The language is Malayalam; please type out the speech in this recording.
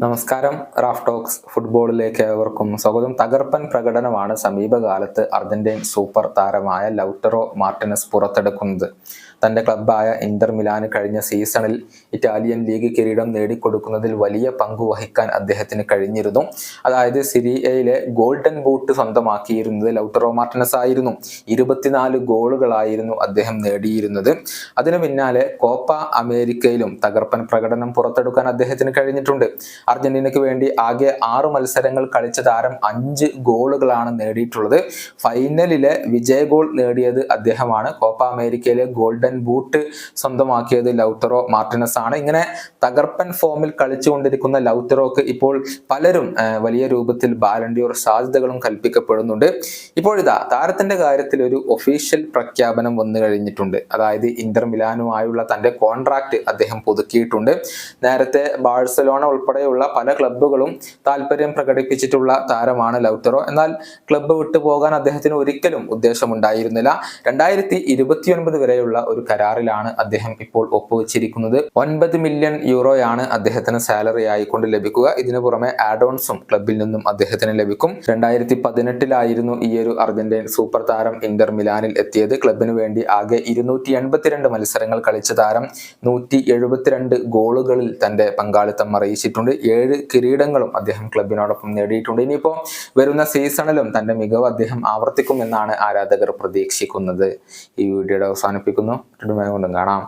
നമസ്കാരം. റാഫ് ടോക്സ് ഫുട്ബോളിലേക്ക് ഏവർക്കും സ്വാഗതം. തകർപ്പൻ പ്രകടനമാണ് സമീപകാലത്ത് അർജന്റീൻ സൂപ്പർ താരമായ ലൗട്ടറോ മാർട്ടിനസ് പുറത്തെടുക്കുന്നത്. തന്റെ ക്ലബ്ബായ ഇന്റർ മിലാന് കഴിഞ്ഞ സീസണിൽ ഇറ്റാലിയൻ ലീഗ് കിരീടം നേടിക്കൊടുക്കുന്നതിൽ വലിയ പങ്ക് വഹിക്കാൻ അദ്ദേഹത്തിന് കഴിഞ്ഞിരുന്നു. അതായത് സിരിയയിലെ ഗോൾഡൻ ബൂട്ട് സ്വന്തമാക്കിയിരുന്നത് ലൗട്ടറോ മാർട്ടിനസ് ആയിരുന്നു. 24 ഗോളുകളായിരുന്നു അദ്ദേഹം നേടിയിരുന്നത്. അതിനു പിന്നാലെ കോപ്പ അമേരിക്കയിലും തകർപ്പൻ പ്രകടനം പുറത്തെടുക്കാൻ അദ്ദേഹത്തിന് കഴിഞ്ഞിട്ടുണ്ട്. അർജന്റീനയ്ക്ക് വേണ്ടി ആകെ 6 മത്സരങ്ങൾ കളിച്ച താരം 5 ഗോളുകളാണ് നേടിയിട്ടുള്ളത്. ഫൈനലിലെ വിജയ ഗോൾ നേടിയത് അദ്ദേഹമാണ്. കോപ്പ അമേരിക്കയിലെ ഗോൾഡൻ ബൂട്ട് സ്വന്തമാക്കിയത് ലൗട്ടറോ മാർട്ടിനസ് ആണ്. ഇങ്ങനെ തകർപ്പൻ ഫോമിൽ കളിച്ചുകൊണ്ടിരിക്കുന്ന ലൗട്ടറോക്ക് ഇപ്പോൾ പലരും വലിയ രൂപത്തിൽ ബാലൺ ഡി ഓർ സാധ്യതകളും കൽപ്പിക്കപ്പെടുന്നുണ്ട്. ഇപ്പോഴിതാ താരത്തിന്റെ കാര്യത്തിൽ ഒരു ഒഫീഷ്യൽ പ്രഖ്യാപനം വന്നു കഴിഞ്ഞിട്ടുണ്ട്. അതായത് ഇന്റർ മിലാനുമായുള്ള തന്റെ കോൺട്രാക്ട് അദ്ദേഹം പുതുക്കിയിട്ടുണ്ട്. നേരത്തെ ബാഴ്സലോണ ഉൾപ്പെടെയുള്ള പല ക്ലബ്ബുകളും താല്പര്യം പ്രകടിപ്പിച്ചിട്ടുള്ള താരമാണ് ലൗട്ടറോ. എന്നാൽ ക്ലബ്ബ് വിട്ടു പോകാൻ അദ്ദേഹത്തിന് ഒരിക്കലും ഉദ്ദേശമുണ്ടായിരുന്നില്ല. 2029 വരെയുള്ള ഒരു കരാറിലാണ് അദ്ദേഹം ഇപ്പോൾ ഒപ്പുവെച്ചിരിക്കുന്നത്. 9 മില്യൺ യൂറോയാണ് അദ്ദേഹത്തിന് സാലറി ആയിക്കൊണ്ട് ലഭിക്കുക. ഇതിനു പുറമെ ആഡോൺസും ക്ലബിൽ നിന്നും അദ്ദേഹത്തിന് ലഭിക്കും. 2018 ഈ ഒരു അർജന്റീൻ സൂപ്പർ താരം ഇന്റർ മിലാനിൽ എത്തിയത്. ക്ലബിന് വേണ്ടി ആകെ 282 മത്സരങ്ങൾ കളിച്ച താരം 172 ഗോളുകളിൽ തന്റെ പങ്കാളിത്തം അറിയിച്ചിട്ടുണ്ട്. 7 കിരീടങ്ങളും അദ്ദേഹം ക്ലബിനോടൊപ്പം നേടിയിട്ടുണ്ട്. ഇനിയിപ്പോ വരുന്ന സീസണിലും തന്റെ മികവ് അദ്ദേഹം ആവർത്തിക്കും എന്നാണ് ആരാധകർ പ്രതീക്ഷിക്കുന്നത്. ഈ വീഡിയോയുടെ അവസാനിപ്പിക്കുന്നു. കാണാം.